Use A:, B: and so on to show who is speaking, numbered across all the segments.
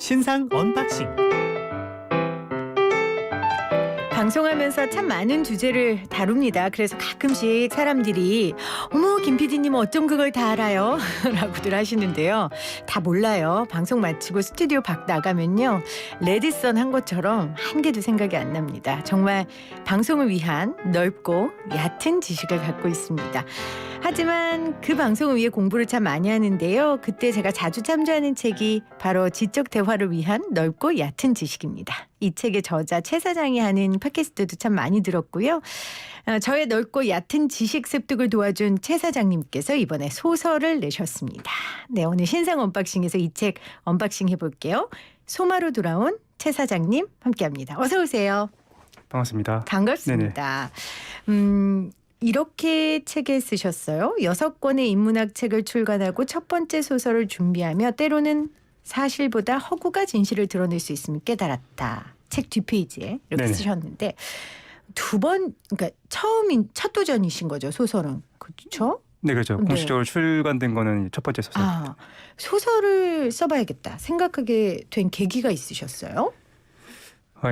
A: 신상 언박싱.
B: 방송하면서 참 많은 주제를 다룹니다. 그래서 가끔씩 사람들이 어머 김 PD님은 어쩜 그걸 다 알아요? 라고들 하시는데요. 다 몰라요. 방송 마치고 스튜디오 밖 나가면요. 레드선 한 것처럼 한 개도 생각이 안 납니다. 정말 방송을 위한 넓고 얕은 지식을 갖고 있습니다. 하지만 그 방송을 위해 공부를 참 많이 하는데요. 그때 제가 자주 참조하는 책이 바로 지적 대화를 위한 넓고 얕은 지식입니다. 이 책의 저자 최 사장이 하는 팟캐스트도 참 많이 들었고요. 저의 넓고 얕은 지식 습득을 도와준 최 사장님께서 이번에 소설을 내셨습니다. 네, 오늘 신상 언박싱에서 이 책 언박싱 해볼게요. 소마로 돌아온 최 사장님 함께합니다. 어서 오세요.
C: 반갑습니다.
B: 반갑습니다. 이렇게 책을 쓰셨어요. 6권의 인문학 책을 출간하고 첫 번째 소설을 준비하며 때로는 사실보다 허구가 진실을 드러낼 수 있음을 깨달았다. 책 뒷페이지에 이렇게
C: 네네.
B: 쓰셨는데 그러니까 첫 도전이신 거죠, 소설은. 그렇죠?
C: 네, 그렇죠.
B: 네.
C: 공식적으로 출간된 거는 첫 번째 소설.
B: 소설을 써봐야겠다 생각하게 된 계기가 있으셨어요?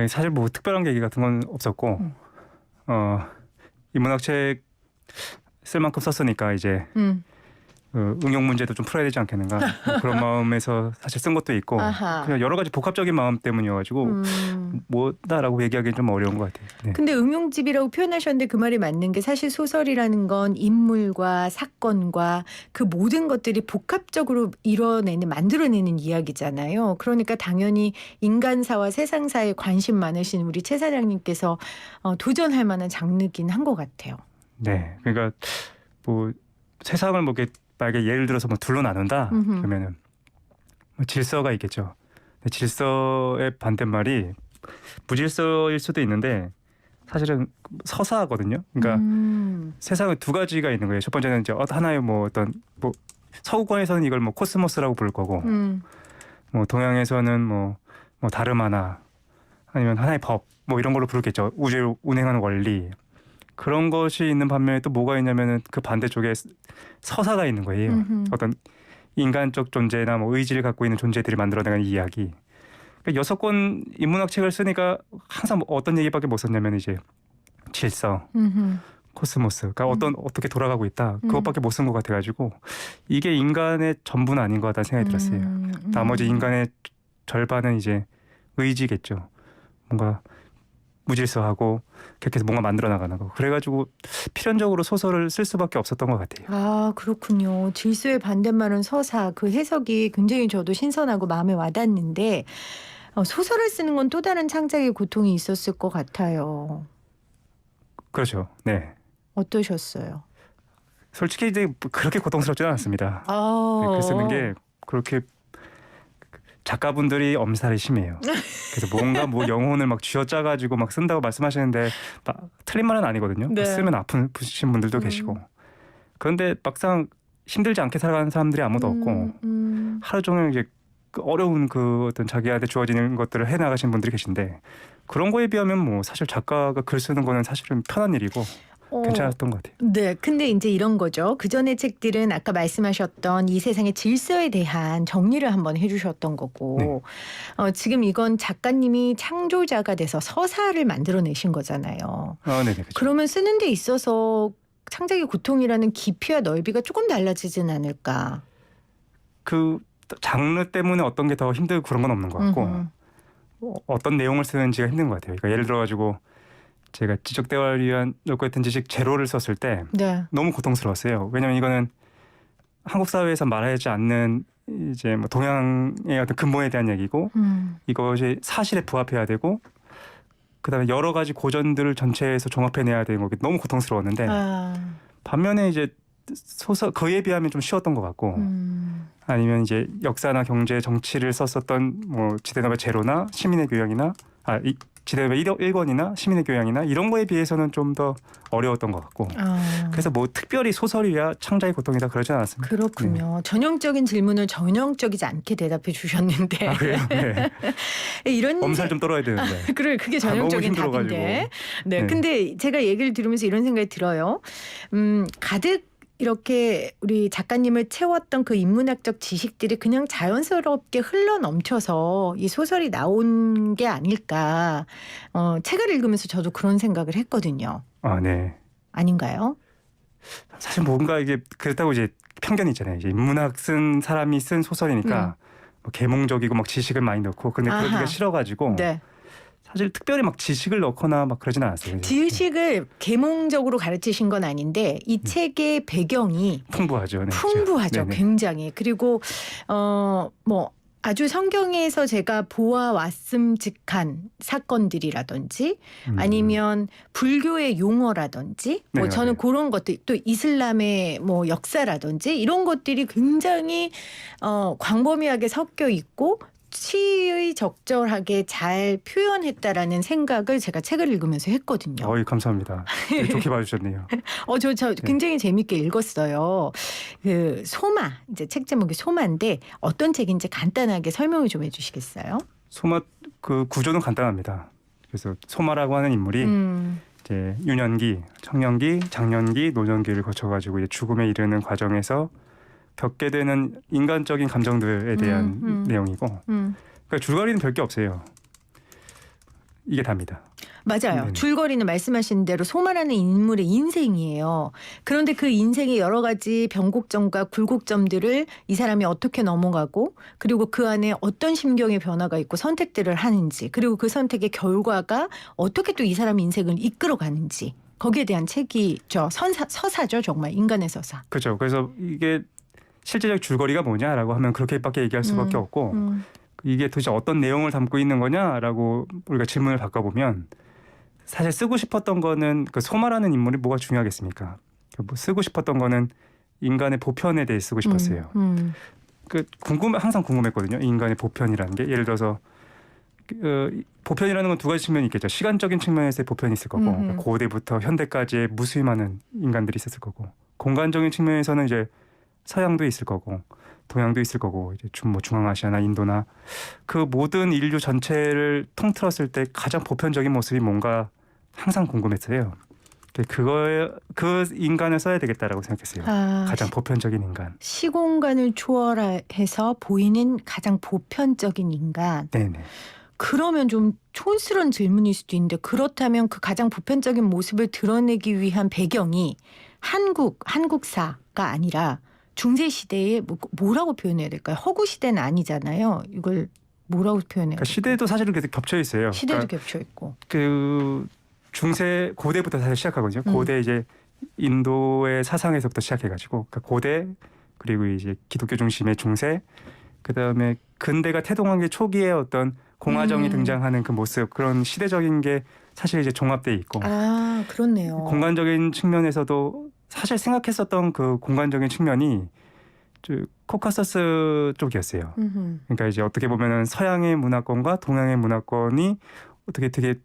C: 사실 뭐 특별한 계기 같은 건 없었고, 인문학 책 쓸 만큼 썼으니까 이제 응용 문제도 좀 풀어야 되지 않겠는가 뭐 그런 마음에서 사실 쓴 것도 있고,
B: 아하.
C: 그냥 여러 가지 복합적인 마음 때문이어가지고 뭐다라고 얘기하기는 좀 어려운 것 같아요. 네.
B: 근데 응용집이라고 표현하셨는데 그 말이 맞는 게 사실 소설이라는 건 인물과 사건과 그 모든 것들이 복합적으로 만들어내는 이야기잖아요. 그러니까 당연히 인간사와 세상사에 관심 많으신 우리 최 사장님께서 도전할 만한 장르긴 한 것 같아요.
C: 네, 그러니까 뭐 세상을 뭐 이렇게 만약에 예를 들어서 뭐 둘로 나눈다 그러면은 뭐 질서가 있겠죠. 근데 질서의 반대말이 무질서일 수도 있는데 사실은 서사거든요. 그러니까 세상에 두 가지가 있는 거예요. 첫 번째는 이제 하나의 뭐 어떤 뭐 서구권에서는 이걸 뭐 코스모스라고 부를 거고, 뭐 동양에서는 뭐 다르마나 아니면 하나의 법 뭐 이런 걸로 부르겠죠. 우주를 운행하는 원리. 그런 것이 있는 반면에 또 뭐가 있냐면은 그 반대쪽에 서사가 있는 거예요. 어떤 인간적 존재나 뭐 의지를 갖고 있는 존재들이 만들어내는 이야기. 그러니까 6권 인문학 책을 쓰니까 항상 뭐 어떤 얘기밖에 못 썼냐면 이제 질서, 코스모스가 어떻게 돌아가고 있다. 그것밖에 못 쓴 것 같아가지고 이게 인간의 전부는 아닌 것 같다는 생각이 들었어요. 나머지 인간의 절반은 이제 의지겠죠. 뭔가 무질서하고 그렇게 해서 뭔가 만들어 나가는 거. 그래가지고 필연적으로 소설을 쓸 수밖에 없었던 것 같아요.
B: 아, 그렇군요. 질서의 반대말은 서사. 그 해석이 굉장히 저도 신선하고 마음에 와닿는데 소설을 쓰는 건 또 다른 창작의 고통이 있었을 것 같아요.
C: 그렇죠. 네.
B: 어떠셨어요?
C: 솔직히 이제 그렇게 고통스럽지는 않습니다. 글 쓰는 게 그렇게 작가분들이 엄살이 심해요. 그래서 뭔가 뭐 영혼을 막 쥐어짜가지고 막 쓴다고 말씀하시는데 틀린 말은 아니거든요.
B: 네.
C: 쓰면 아프신 분들도 계시고. 그런데 막상 힘들지 않게 살아가는 사람들이 아무도 없고 하루 종일 이제 그 어려운 그 어떤 자기한테 주어지는 것들을 해나가신 분들이 계신데 그런 거에 비하면 뭐 사실 작가가 글 쓰는 거는 사실은 편한 일이고 괜찮았던 것 같아요.
B: 네, 근데 이제 이런 거죠. 그 전에 책들은 아까 말씀하셨던 이 세상의 질서에 대한 정리를 한번 해주셨던 거고, 지금 이건 작가님이 창조자가 돼서 서사를 만들어내신 거잖아요.
C: 네네. 그렇죠.
B: 그러면 쓰는 데 있어서 창작의 고통이라는 깊이와 넓이가 조금 달라지진 않을까?
C: 그 장르 때문에 어떤 게 더 힘들고 그런 건 없는 것 같고 어떤 내용을 쓰는지가 힘든 것 같아요. 그러니까 예를 들어가지고 제가 지적 대화를 위한 넓고 얕은 지식 제로를 썼을 때
B: 네.
C: 너무 고통스러웠어요. 왜냐하면 이거는 한국 사회에서 말하지 않는 이제 뭐 동양의 어떤 근본에 대한 얘기고 이것이 사실에 부합해야 되고 그다음에 여러 가지 고전들을 전체에서 종합해내야 되는 거기 너무 고통스러웠는데 반면에 이제 소설 그에 비하면 좀 쉬웠던 것 같고 아니면 이제 역사나 경제 정치를 썼었던 뭐 지대너의 제로나 시민의 교양이나 지대너의 1권이나 시민의 교양이나 이런 거에 비해서는 좀 더 어려웠던 것 같고 그래서 뭐 특별히 소설이야 창작의 고통이다 그러진 않았습니다.
B: 그렇군요.
C: 네.
B: 전형적인 질문을 전형적이지 않게 대답해 주셨는데
C: 그래요? 네.
B: 이런
C: 엄살 좀 떨어야 되는데.
B: 그게 전형적인
C: 너무 힘들어가지고.
B: 답인데. 네, 근데 제가 얘기를 들으면서 이런 생각이 들어요. 가득 이렇게 우리 작가님을 채웠던 그 인문학적 지식들이 그냥 자연스럽게 흘러 넘쳐서 이 소설이 나온 게 아닐까. 책을 읽으면서 저도 그런 생각을 했거든요.
C: 네.
B: 아닌가요?
C: 사실 뭔가 이게 그렇다고 이제 편견이 있잖아요. 이제 인문학 쓴 사람이 쓴 소설이니까 뭐 계몽적이고 막 지식을 많이 넣고 근데 그러기가 싫어가지고
B: 네.
C: 사실 특별히 막 지식을 넣거나 막 그러진 않았어요.
B: 지식을 계몽적으로 가르치신 건 아닌데 이 책의 배경이
C: 풍부하죠. 네,
B: 풍부하죠.
C: 네네.
B: 굉장히. 그리고 뭐 아주 성경에서 제가 보아왔음직한 사건들이라든지 아니면 불교의 용어라든지 뭐
C: 네,
B: 저는
C: 맞아요.
B: 그런 것들 또 이슬람의 뭐 역사라든지 이런 것들이 굉장히 광범위하게 섞여 있고 시의 적절하게 잘 표현했다라는 생각을 제가 책을 읽으면서 했거든요.
C: 감사합니다. 되게 좋게 봐주셨네요.
B: 저 굉장히 재밌게 읽었어요. 그 소마 이제 책 제목이 소마인데 어떤 책인지 간단하게 설명을 좀 해주시겠어요?
C: 소마 그 구조는 간단합니다. 그래서 소마라고 하는 인물이 이제 유년기, 청년기, 장년기, 노년기를 거쳐가지고 이제 죽음에 이르는 과정에서 겪게 되는 인간적인 감정들에 대한 내용이고, 그러니까 줄거리는 별게 없어요. 이게 답니다.
B: 맞아요.
C: 네네.
B: 줄거리는 말씀하신 대로 소마라는 인물의 인생이에요. 그런데 그 인생의 여러 가지 변곡점과 굴곡점들을 이 사람이 어떻게 넘어가고 그리고 그 안에 어떤 심경의 변화가 있고 선택들을 하는지 그리고 그 선택의 결과가 어떻게 또 이 사람의 인생을 이끌어가는지 거기에 대한 책이죠. 서사죠. 정말 인간의 서사.
C: 그렇죠. 그래서 이게 실제적 줄거리가 뭐냐라고 하면 그렇게밖에 얘기할 수밖에 없고 이게 도대체 어떤 내용을 담고 있는 거냐라고 우리가 질문을 바꿔보면 사실 쓰고 싶었던 거는 그 소마라는 인물이 뭐가 중요하겠습니까? 뭐 쓰고 싶었던 거는 인간의 보편에 대해 쓰고 싶었어요. 그 항상 궁금했거든요. 인간의 보편이라는 게 예를 들어서 보편이라는 건 두 가지 측면이 있겠죠. 시간적인 측면에서의 보편이 있을 거고 그러니까 고대부터 현대까지의 무수히 많은 인간들이 있었을 거고 공간적인 측면에서는 이제 서양도 있을 거고 동양도 있을 거고 이제 중앙아시아나 인도나 그 모든 인류 전체를 통틀었을 때 가장 보편적인 모습이 뭔가 항상 궁금했어요. 그 인간을 써야 되겠다라고 생각했어요. 가장 보편적인 인간.
B: 시공간을 초월해서 보이는 가장 보편적인 인간.
C: 네네.
B: 그러면 좀 촌스러운 질문일 수도 있는데 그렇다면 그 가장 보편적인 모습을 드러내기 위한 배경이 한국사가 아니라 중세 시대에 뭐라고 표현해야 될까요? 허구 시대는 아니잖아요. 이걸 뭐라고 표현해야 될까요?
C: 그러니까 시대도 사실은 계속 겹쳐 있어요.
B: 시대도
C: 그러니까
B: 겹쳐 있고.
C: 그 중세 고대부터 사실 시작하거든요. 고대 이제 인도의 사상에서부터 시작해가지고 그러니까 고대 그리고 이제 기독교 중심의 중세 그다음에 근대가 태동하기 초기에 어떤 공화정이 등장하는 그 모습 그런 시대적인 게 사실 이제 종합돼 있고.
B: 그렇네요.
C: 공간적인 측면에서도 사실 생각했었던 그 공간적인 측면이 코카서스 쪽이었어요. 그러니까 이제 어떻게 보면은 서양의 문화권과 동양의 문화권이 어떻게 되게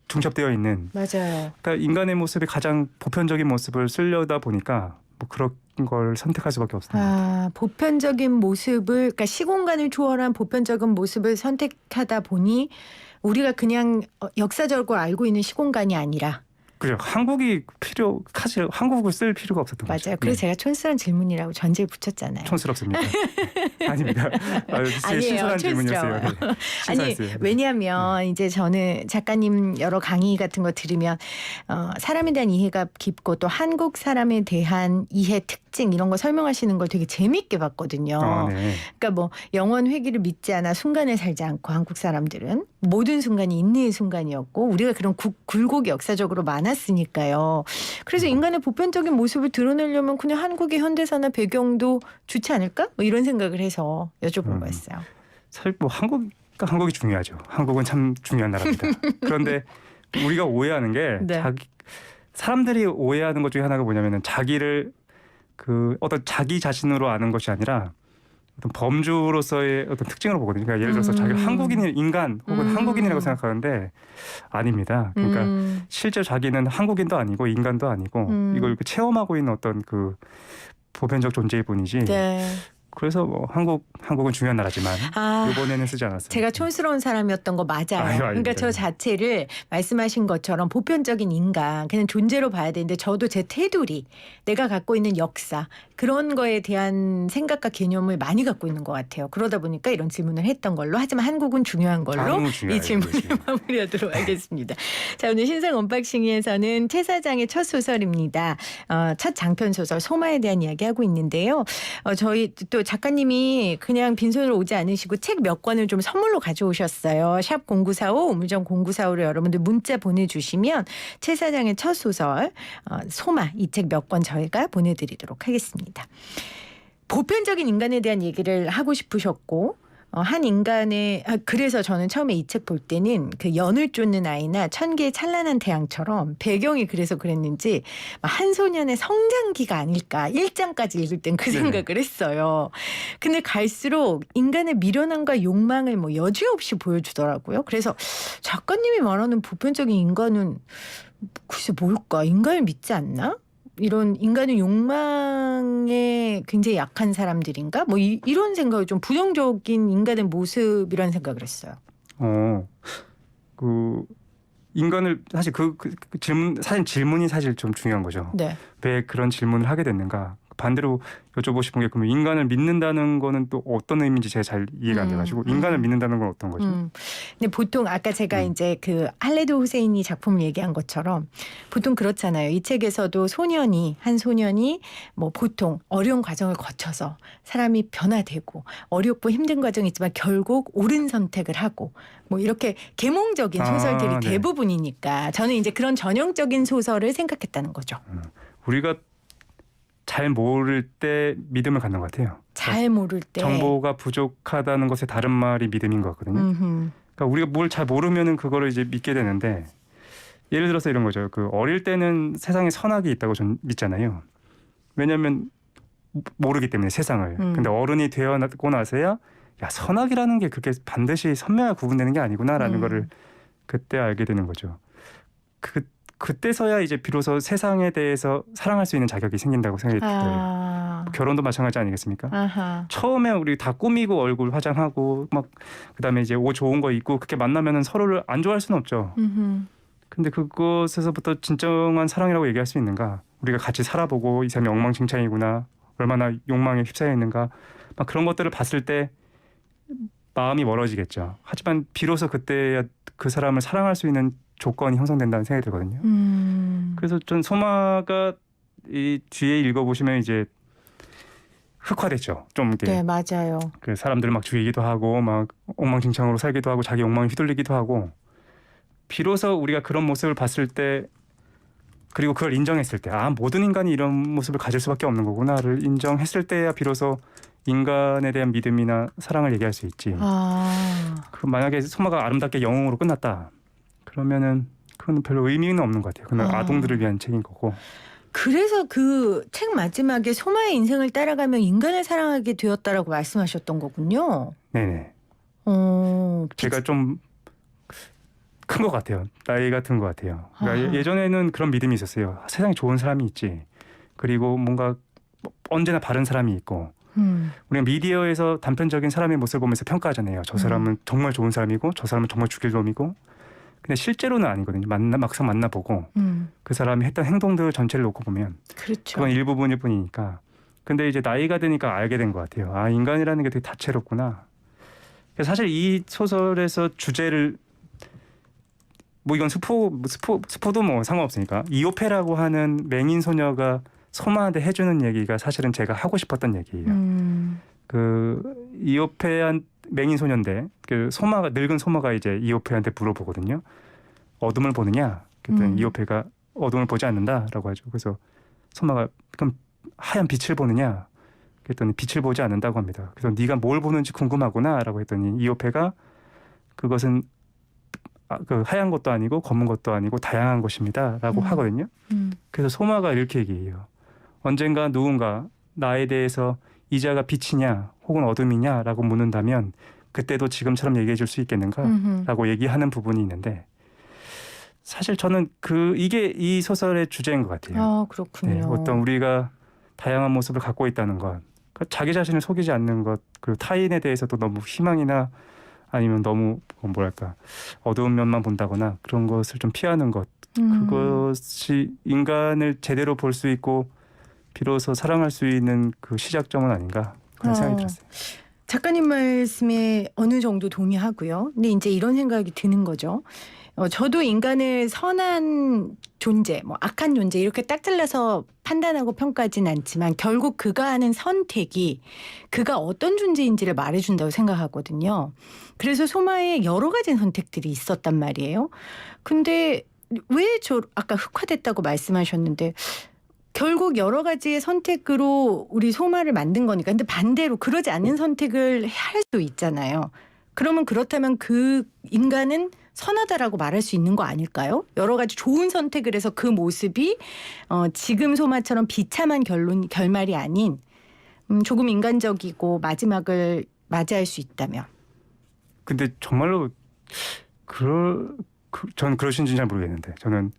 C: 중첩되어 있는.
B: 맞아요.
C: 그러니까 인간의 모습이 가장 보편적인 모습을 쓰려다 보니까 뭐 그런 걸 선택할 수밖에 없습니다.
B: 보편적인 모습을 그러니까 시공간을 초월한 보편적인 모습을 선택하다 보니 우리가 그냥 역사적으로 알고 있는 시공간이 아니라
C: 그죠. 사실 한국을 쓸 필요가 없었던 거죠.
B: 맞아요. 그래서 제가 촌스러운 질문이라고 전제를 붙였잖아요.
C: 촌스럽습니다. 아닙니다.
B: 아니에요.
C: 신선한 질문이었어요. 네.
B: 아니
C: 신선했어요.
B: 왜냐하면 이제 저는 작가님 여러 강의 같은 거 들으면 사람에 대한 이해가 깊고 또 한국 사람에 대한 이해 특징 이런 거 설명하시는 걸 되게 재미있게 봤거든요.
C: 네.
B: 그러니까 뭐 영원 회귀를 믿지 않아 순간을 살지 않고 한국 사람들은 모든 순간이 인내의 순간이었고 우리가 그런 굴곡이 역사적으로 많았으니까요. 그래서 인간의 보편적인 모습을 드러내려면 그냥 한국의 현대사나 배경도 좋지 않을까? 뭐 이런 생각을 해서 여쭤본 거였어요.
C: 사실 뭐 한국이 중요하죠. 한국은 참 중요한 나라입니다. 그런데 우리가 오해하는 게 사람들이 오해하는 것 중에 하나가 뭐냐면은 자기를 어떤 자기 자신으로 아는 것이 아니라 어떤 범주로서의 어떤 특징으로 보거든요. 그러니까 예를 들어서 자기가 인간 혹은 한국인이라고 생각하는데 아닙니다. 그러니까 실제 자기는 한국인도 아니고 인간도 아니고 이걸 체험하고 있는 어떤 그 보편적 존재일 뿐이지 그래서 뭐 한국은 중요한 나라지만 이번에는 쓰지 않았어요.
B: 제가 촌스러운 사람이었던 거 맞아요. 그러니까
C: 아닙니다.
B: 저 자체를 말씀하신 것처럼 보편적인 인간, 그냥 존재로 봐야 되는데 저도 제 테두리, 내가 갖고 있는 역사 그런 거에 대한 생각과 개념을 많이 갖고 있는 것 같아요. 그러다 보니까 이런 질문을 했던 걸로. 하지만 한국은 중요한 걸로 이 질문을 마무리하도록 하겠습니다. 자, 오늘 신상 언박싱에서는 최 사장의 첫 소설입니다. 첫 장편 소설 소마에 대한 이야기하고 있는데요. 저희 또 작가님이 그냥 빈손으로 오지 않으시고 책 몇 권을 좀 선물로 가져오셨어요. 샵 0945 우물정 0945로 여러분들 문자 보내주시면 최 사장의 첫 소설 소마 이 책 몇 권 저희가 보내드리도록 하겠습니다. 보편적인 인간에 대한 얘기를 하고 싶으셨고 한 인간의 그래서 저는 처음에 이 책 볼 때는 그 연을 쫓는 아이나 천 개의 찬란한 태양처럼 배경이 그래서 그랬는지 한 소년의 성장기가 아닐까 1장까지 읽을 땐 그 생각을 했어요. 근데 갈수록 인간의 미련함과 욕망을 뭐 여지없이 보여주더라고요. 그래서 작가님이 말하는 보편적인 인간은 글쎄 뭘까? 인간을 믿지 않나? 이런 인간의 욕망에 굉장히 약한 사람들인가? 뭐 이런 생각을 좀 부정적인 인간의 모습이라는 생각을 했어요.
C: 그 인간을 사실 그 질문 사실 질문이 사실 좀 중요한 거죠.
B: 네.
C: 왜 그런 질문을 하게 됐는가? 반대로 여쭤보고 싶은 게 그러면 인간을 믿는다는 거는 또 어떤 의미인지 제가 잘 이해가 안 돼가지고 인간을 믿는다는 건 어떤 거죠?
B: 근데 보통 아까 제가 이제 그 할레드 호세인이 작품을 얘기한 것처럼 보통 그렇잖아요. 이 책에서도 한 소년이 뭐 보통 어려운 과정을 거쳐서 사람이 변화되고 어렵고 힘든 과정이 있지만 결국 옳은 선택을 하고 뭐 이렇게 계몽적인 소설들이 대부분이니까 저는 이제 그런 전형적인 소설을 생각했다는 거죠.
C: 우리가 잘 모를 때 믿음을 갖는 것 같아요.
B: 잘 모를 때
C: 정보가 부족하다는 것의 다른 말이 믿음인 것 같거든요. 그러니까 우리가 뭘 잘 모르면은 그거를 이제 믿게 되는데 예를 들어서 이런 거죠. 그 어릴 때는 세상에 선악이 있다고 전 믿잖아요. 왜냐하면 모르기 때문에 세상을. 근데 어른이 되어고 나서야 야 선악이라는 게 그렇게 반드시 선명하게 구분되는 게 아니구나라는 거를 그때 알게 되는 거죠. 그때서야 이제 비로소 세상에 대해서 사랑할 수 있는 자격이 생긴다고 생각이 들어요. 결혼도 마찬가지 아니겠습니까? 처음에 우리 다 꾸미고 얼굴 화장하고 막 그다음에 이제 옷 좋은 거 입고 그렇게 만나면은 서로를 안 좋아할 수는 없죠. 근데 그것에서부터 진정한 사랑이라고 얘기할 수 있는가? 우리가 같이 살아보고 이 사람이 엉망진창이구나. 얼마나 욕망에 휩싸여 있는가. 막 그런 것들을 봤을 때 마음이 멀어지겠죠. 하지만 비로소 그때야 그 사람을 사랑할 수 있는 조건이 형성된다는 생각이 들거든요. 그래서 전 소마가 이 뒤에 읽어보시면 이제 흑화됐죠. 좀 이렇게.
B: 네, 맞아요.
C: 그 사람들을 막 죽이기도 하고 막 엉망진창으로 살기도 하고 자기 욕망에 휘둘리기도 하고 비로소 우리가 그런 모습을 봤을 때 그리고 그걸 인정했을 때 모든 인간이 이런 모습을 가질 수밖에 없는 거구나를 인정했을 때야 비로소 인간에 대한 믿음이나 사랑을 얘기할 수 있지. 만약에 소마가 아름답게 영웅으로 끝났다. 그러면은 그건 별로 의미는 없는 것 같아요. 그건 아동들을 위한 책인 거고.
B: 그래서 그 책 마지막에 소마의 인생을 따라가며 인간을 사랑하게 되었다라고 말씀하셨던 거군요.
C: 네네. 제가 좀 큰 것 같아요. 나이가 든 것 같아요. 그러니까 예전에는 그런 믿음이 있었어요. 세상에 좋은 사람이 있지. 그리고 뭔가 언제나 바른 사람이 있고. 우리가 미디어에서 단편적인 사람의 모습을 보면서 평가하잖아요. 저 사람은 정말 좋은 사람이고 저 사람은 정말 죽일 놈이고. 근데 실제로는 아니거든요. 막상 만나보고 그 사람이 했던 행동들 전체를 놓고 보면
B: 그렇죠.
C: 그건 일부분일 뿐이니까. 근데 이제 나이가 드니까 알게 된 것 같아요. 인간이라는 게 되게 다채롭구나. 그래서 사실 이 소설에서 주제를 뭐 이건 스포도 뭐 상관없으니까 이오페라고 하는 맹인 소녀가 소마한테 해주는 얘기가 사실은 제가 하고 싶었던 얘기예요. 그 이오페한 맹인 소녀인데 그 소마가 늙은 소마가 이제 이오페한테 물어보거든요. 어둠을 보느냐? 그랬더니 이오페가 어둠을 보지 않는다라고 하죠. 그래서 소마가 그럼 하얀 빛을 보느냐? 그랬더니 빛을 보지 않는다고 합니다. 그래서 네가 뭘 보는지 궁금하구나라고 했더니 이오페가 그것은 그 하얀 것도 아니고 검은 것도 아니고 다양한 것입니다라고 하거든요. 그래서 소마가 이렇게 얘기해요. 언젠가 누군가 나에 대해서 이자가 빛이냐 혹은 어둠이냐라고 묻는다면 그때도 지금처럼 얘기해 줄 수 있겠는가라고 얘기하는 부분이 있는데 사실 저는 이게 이 소설의 주제인 것 같아요.
B: 그렇군요.
C: 네, 어떤 우리가 다양한 모습을 갖고 있다는 것 그러니까 자기 자신을 속이지 않는 것, 그리고 타인에 대해서도 너무 희망이나 아니면 너무 뭐랄까 어두운 면만 본다거나 그런 것을 좀 피하는 것, 그것이 인간을 제대로 볼 수 있고 비로소 사랑할 수 있는 그 시작점은 아닌가 그런 생각이 들었어요.
B: 작가님 말씀에 어느 정도 동의하고요. 근데 이제 이런 생각이 드는 거죠. 저도 인간을 선한 존재, 뭐 악한 존재 이렇게 딱 잘라서 판단하고 평가하진 않지만 결국 그가 하는 선택이 그가 어떤 존재인지를 말해준다고 생각하거든요. 그래서 소마에 여러 가지 선택들이 있었단 말이에요. 근데 왜 아까 흑화됐다고 말씀하셨는데 결국 여러 가지의 선택으로 우리 소마를 만든 거니까. 근데 반대로 그러지 않는 선택을 할 수 있잖아요. 그러면 그렇다면 그 인간은 선하다라고 말할 수 있는 거 아닐까요? 여러 가지 좋은 선택을 해서 그 모습이 지금 소마처럼 비참한 결말이 아닌 조금 인간적이고 마지막을 맞이할 수 있다면.
C: 근데 정말로 저는 그러신지는 잘 모르겠는데 저는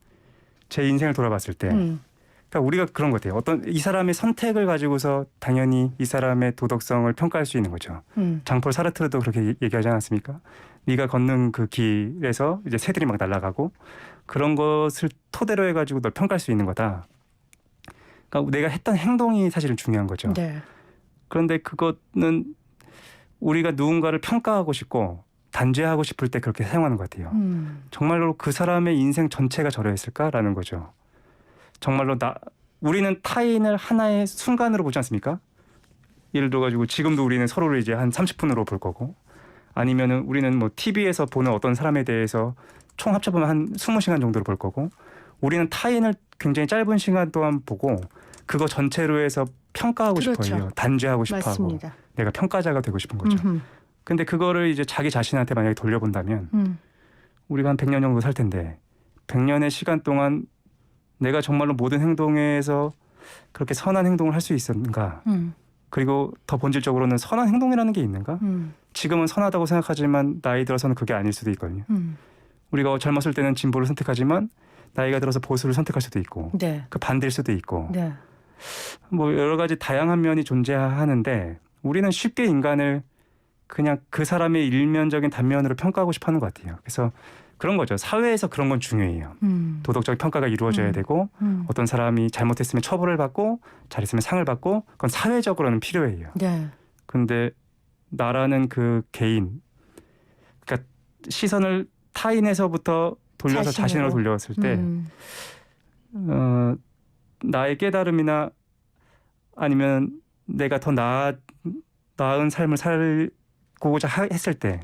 C: 제 인생을 돌아봤을 때 그러니까 우리가 그런 것 같아요. 어떤 이 사람의 선택을 가지고서 당연히 이 사람의 도덕성을 평가할 수 있는 거죠. 장폴 사르트르도 그렇게 얘기하지 않았습니까? 네가 걷는 그 길에서 이제 새들이 막 날아가고 그런 것을 토대로 해가지고 널 평가할 수 있는 거다. 그러니까 내가 했던 행동이 사실은 중요한 거죠.
B: 네.
C: 그런데 그것은 우리가 누군가를 평가하고 싶고 단죄하고 싶을 때 그렇게 사용하는 것 같아요. 정말로 그 사람의 인생 전체가 저러했을까라는 거죠. 정말로 우리는 타인을 하나의 순간으로 보지 않습니까? 예를 들어가지고 지금도 우리는 서로를 이제 한 30분으로 볼 거고 아니면은 우리는 뭐 TV에서 보는 어떤 사람에 대해서 총 합쳐보면 한 20시간 정도로 볼 거고 우리는 타인을 굉장히 짧은 시간 동안 보고 그거 전체로 해서 평가하고
B: 그렇죠.
C: 싶어요. 단죄하고 싶어하고
B: 맞습니다.
C: 내가 평가자가 되고 싶은 거죠. 근데 그거를 이제 자기 자신한테 만약에 돌려본다면 우리가 한 100년 정도 살 텐데 100년의 시간 동안 내가 정말로 모든 행동에서 그렇게 선한 행동을 할 수 있었는가? 그리고 더 본질적으로는 선한 행동이라는 게 있는가? 지금은 선하다고 생각하지만 나이 들어서는 그게 아닐 수도 있거든요. 우리가 젊었을 때는 진보를 선택하지만 나이가 들어서 보수를 선택할 수도 있고
B: 네.
C: 그 반대일 수도 있고
B: 네.
C: 뭐 여러 가지 다양한 면이 존재하는데 우리는 쉽게 인간을 그냥 그 사람의 일면적인 단면으로 평가하고 싶어하는 것 같아요. 그래서 그런 거죠. 사회에서 그런 건 중요해요. 도덕적 평가가 이루어져야 되고 어떤 사람이 잘못했으면 처벌을 받고 잘했으면 상을 받고 그건 사회적으로는 필요해요.
B: 네.
C: 근데 나라는 그 개인, 그러니까 시선을 타인에서부터 돌려서 자신으로 돌렸을 때 나의 깨달음이나 아니면 내가 더 나은 삶을 살고자 했을 때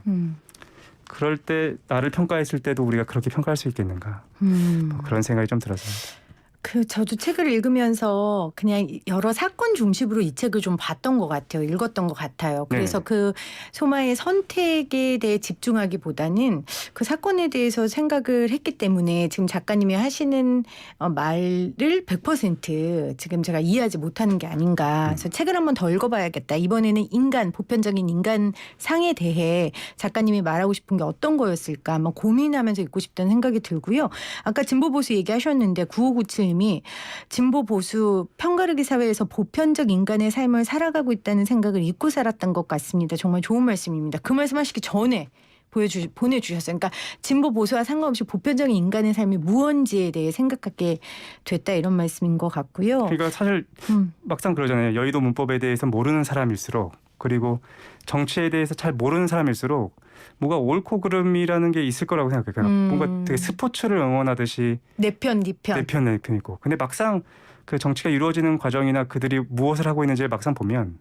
C: 그럴 때 나를 평가했을 때도 우리가 그렇게 평가할 수 있겠는가 뭐 그런 생각이 좀 들었습니다.
B: 저도 책을 읽으면서 그냥 여러 사건 중심으로 이 책을 좀 봤던 것 같아요. 읽었던 것 같아요. 그래서
C: 네.
B: 그 소마의 선택에 대해 집중하기보다는 그 사건에 대해서 생각을 했기 때문에 지금 작가님이 하시는 말을 100% 지금 제가 이해하지 못하는 게 아닌가. 그래서 책을 한번 더 읽어봐야겠다. 이번에는 보편적인 인간상에 대해 작가님이 말하고 싶은 게 어떤 거였을까 한번 고민하면서 읽고 싶다는 생각이 들고요. 아까 진보보수 얘기하셨는데 9597 님이 진보 보수 편가르기 사회에서 보편적 인간의 삶을 살아가고 있다는 생각을 잊고 살았던 것 같습니다. 정말 좋은 말씀입니다. 그 말씀하시기 전에 보내주셨어요. 그러니까 진보 보수와 상관없이 보편적인 인간의 삶이 무언지에 대해 생각하게 됐다 이런 말씀인 것 같고요.
C: 그러니까 사실 막상 그러잖아요. 여의도 문법에 대해서 모르는 사람일수록 그리고 정치에 대해서 잘 모르는 사람일수록 뭐가 옳고 그름이라는 게 있을 거라고 생각해요. 그러니까 뭔가 되게 스포츠를 응원하듯이 내 편 있고. 근데 막상 그 정치가 이루어지는 과정이나 그들이 무엇을 하고 있는지를 막상 보면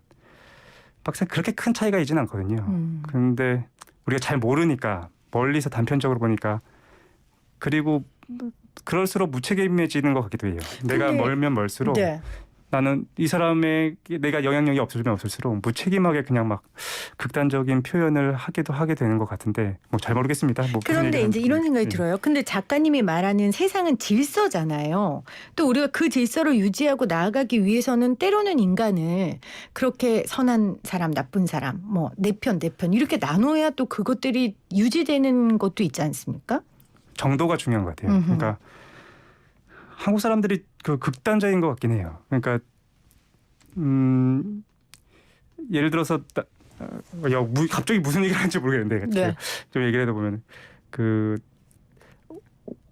C: 막상 그렇게 큰 차이가 있지는 않거든요. 근데 우리가 잘 모르니까 멀리서 단편적으로 보니까 그리고 그럴수록 무책임해지는 것 같기도 해요. 내가 멀면 멀수록
B: 네.
C: 나는 이 사람의 내가 영향력이 없으면 없을수록 무책임하게 그냥 막 극단적인 표현을 하게 되는 것 같은데 뭐 잘 모르겠습니다. 뭐
B: 그런데 이제 이런 생각이 들어요. 근데 작가님이 말하는 세상은 질서잖아요. 또 우리가 그 질서를 유지하고 나아가기 위해서는 때로는 인간을 그렇게 선한 사람, 나쁜 사람, 뭐 내 편 이렇게 나눠야 또 그것들이 유지되는 것도 있지 않습니까?
C: 정도가 중요한 것 같아요. 그러니까 한국 사람들이 그 극단적인 것 같긴 해요. 그러니까 예를 들어서 갑자기 무슨 얘기를 하는지 모르겠는데
B: 네.
C: 좀 얘기를 하다 보면 그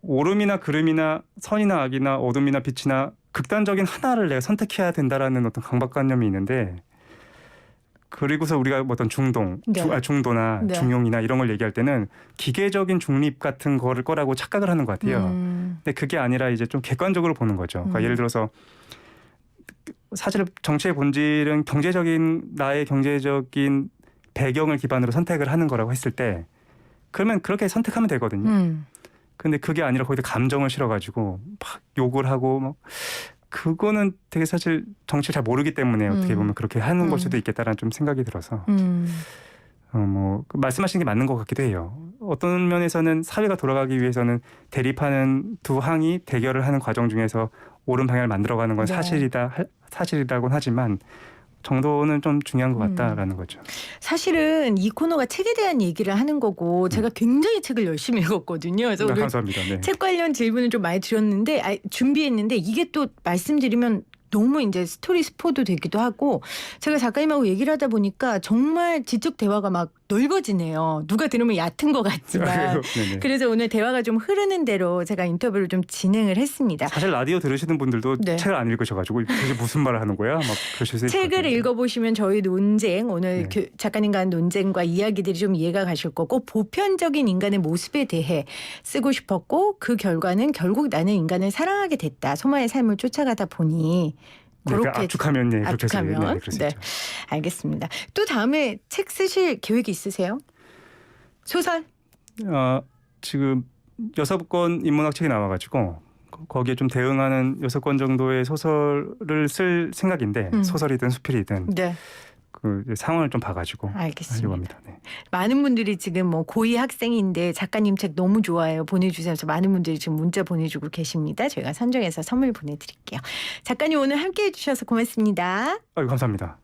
C: 오름이나 그름이나 선이나 악이나 어둠이나 빛이나 극단적인 하나를 내가 선택해야 된다라는 어떤 강박관념이 있는데 그리고서 우리가 어떤
B: 네.
C: 중도나
B: 네.
C: 중용이나 이런 걸 얘기할 때는 기계적인 중립 같은 거라고 착각을 하는 것 같아요. 근데 그게 아니라 이제 좀 객관적으로 보는 거죠. 그러니까 예를 들어서 사실 정치의 본질은 나의 경제적인 배경을 기반으로 선택을 하는 거라고 했을 때 그러면 그렇게 선택하면 되거든요. 근데 그게 아니라 거기다 감정을 실어가지고 막 욕을 하고 막 그거는 되게 사실 정치를 잘 모르기 때문에 어떻게 보면 그렇게 하는 걸 수도 있겠다라는 좀 생각이 들어서 말씀하신 게 맞는 것 같기도 해요. 어떤 면에서는 사회가 돌아가기 위해서는 대립하는 두 항이 대결을 하는 과정 중에서 옳은 방향을 만들어가는 건
B: 네.
C: 사실이라고는 하지만 정도는 좀 중요한 것 같다라는 거죠.
B: 사실은 이 코너가 책에 대한 얘기를 하는 거고 제가 굉장히 책을 열심히 읽었거든요. 그래서 오늘
C: 감사합니다. 네.
B: 책 관련 질문을 좀 많이 준비했는데 이게 또 말씀드리면 너무 이제 스토리 스포도 되기도 하고 제가 작가님하고 얘기를 하다 보니까 정말 지적 대화가 막 넓어지네요. 누가 들으면 얕은 것 같지만 그래서 오늘 대화가 좀 흐르는 대로 제가 인터뷰를 좀 진행을 했습니다.
C: 사실 라디오 들으시는 분들도
B: 네.
C: 책을 안 읽으셔가지고 도대체 무슨 말을 하는 거야? 막 그러실 수 있을 것
B: 책을
C: 같아요.
B: 읽어보시면 저희 논쟁 오늘
C: 네.
B: 작가님과 한 논쟁과 이야기들이 좀 이해가 가실 거고 보편적인 인간의 모습에 대해 쓰고 싶었고 그 결과는 결국 나는 인간을 사랑하게 됐다. 소마의 삶을 쫓아가다 보니
C: 그렇게
B: 그렇게
C: 압축하면 그렇게
B: 압축하면
C: 그럴 수
B: 네.
C: 있죠.
B: 알겠습니다. 또 다음에 책 쓰실 계획이 있으세요? 소설?
C: 지금 6권 인문학 책이 나와가지고 거기에 좀 대응하는 6권 정도의 소설을 쓸 생각인데 소설이든 수필이든
B: 네.
C: 그 상황을 좀 봐가지고
B: 알겠습니다.
C: 하려고 합니다. 네.
B: 많은 분들이 지금 뭐 고2 학생인데 작가님 책 너무 좋아요. 보내주세요. 그래서 많은 분들이 지금 문자 보내주고 계십니다. 저희가 선정해서 선물 보내드릴게요. 작가님 오늘 함께해 주셔서 고맙습니다.
C: 감사합니다.